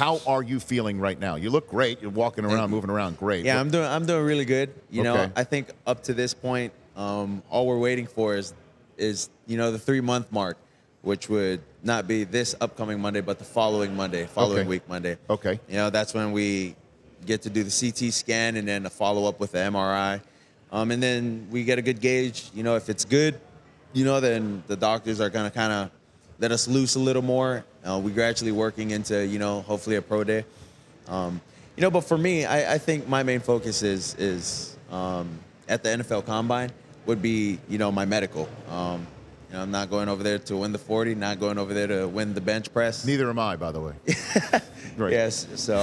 how are you feeling right now? You look great. You're walking around, moving around great. Yeah, I'm doing really good. You know, Okay. I think up to this point, all we're waiting for is you know, the 3-month mark, which would not be this upcoming Monday, but the following Monday, following week Monday. Okay. You know, that's when we get to do the CT scan and then a follow up with the MRI, and then we get a good gauge. You know, if it's good, you know, then the doctors are gonna kind of let us loose a little more. We're gradually working into, you know, hopefully a pro day. You know, but for me, I think my main focus is at the NFL Combine would be, you know, my medical. You know, I'm not going over there to win the 40, not going over there to win the bench press. Neither am I, by the way. Right. Yes, so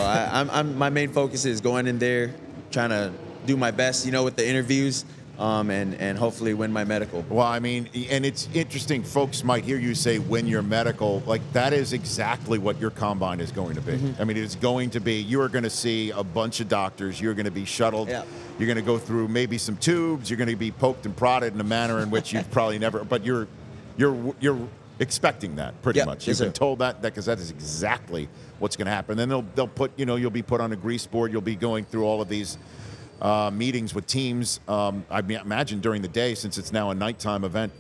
my main focus is going in there, trying to do my best, you know, with the interviews, and hopefully win my medical. Well, I mean, and it's interesting. Folks might hear you say win your medical. Like, that is exactly what your combine is going to be. I mean, it's going to be, you are going to see a bunch of doctors. You're going to be shuttled. Yeah. You're going to go through maybe some tubes. You're going to be poked and prodded in a manner in which you've probably never, but you're expecting that pretty much. You've been told that because that is exactly what's going to happen. Then they'll put, you know, you'll be put on a grease board. You'll be going through all of these meetings with teams. I imagine during the day, since it's now a nighttime event.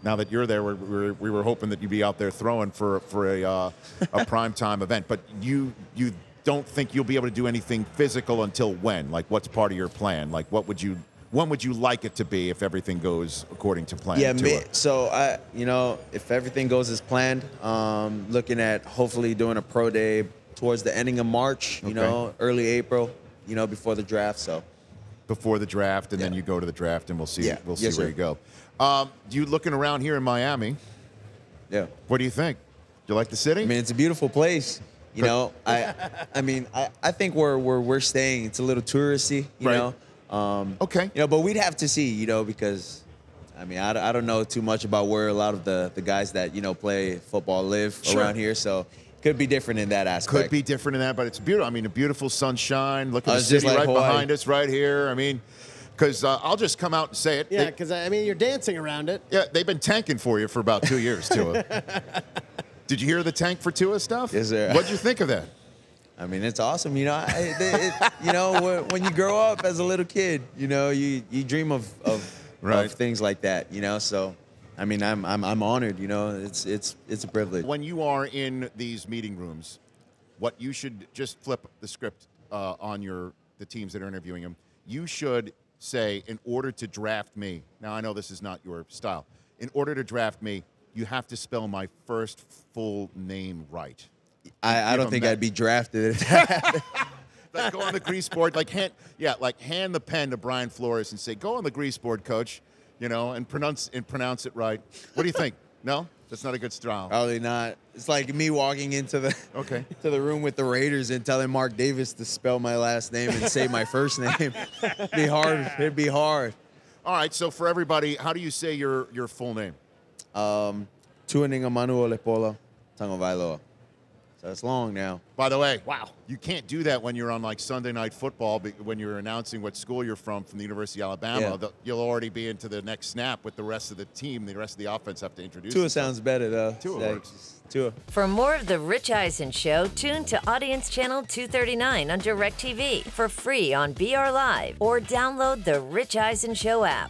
Now that you're there, we were hoping that you'd be out there throwing for a primetime event. But you don't think you'll be able to do anything physical until when? Like, what's part of your plan? Like, when would you like it to be if everything goes according to plan? Yeah, so you know, if everything goes as planned, looking at hopefully doing a pro day towards the ending of March, you know, early April, you know, before the draft. So before the draft, and then you go to the draft, and we'll see. Yeah. We'll see where you go. You looking around here in Miami? Yeah. What do you think? Do you like the city? I mean, it's a beautiful place. You know, I mean, I think where we're staying, it's a little touristy. You know. Okay. You know, but we'd have to see, you know, because, I mean, I don't know too much about where a lot of the guys that, you know, play football live around here. So could be different in that aspect. Could be different in that, but it's beautiful. I mean, a beautiful sunshine. Look at the It's city just like right Hawaii. behind us right here. I mean, because I'll just come out and say it. Yeah, because, I mean, you're dancing around it. Yeah, they've been tanking for you for about 2 years, Tua. Did you hear the tank for Tua stuff? Yes, sir. What'd you think of that? I mean, it's awesome. You know, you know, when you grow up as a little kid, you know, you dream of things like that. You know, so I mean, I'm honored. You know, it's a privilege. When you are in these meeting rooms, what you should just flip the script on the teams that are interviewing them. You should say, in order to draft me. Now, I know this is not your style. In order to draft me, you have to spell my first full name right. I don't think I'd be drafted if that happened. Like, go on the grease board, like hand the pen to Brian Flores and say, "Go on the grease board, coach," you know, and pronounce it right. What do you think? No, that's not a good style. Probably not. It's like me walking into the to the room with the Raiders and telling Mark Davis to spell my last name and say my first name. It'd be hard. It'd be hard. All right. So for everybody, how do you say your full name? Tuaninga Manuel Lepola Tagovailoa. So it's long now. By the way, wow, you can't do that when you're on like Sunday Night Football, when you're announcing what school you're from the University of Alabama. Yeah. You'll already be into the next snap with the rest of the team. The rest of the offense have to introduce. Tua sounds better though. Tua works. Tua. For more of the Rich Eisen Show, tune to Audience Channel 239 on DirecTV for free on BR Live or download the Rich Eisen Show app.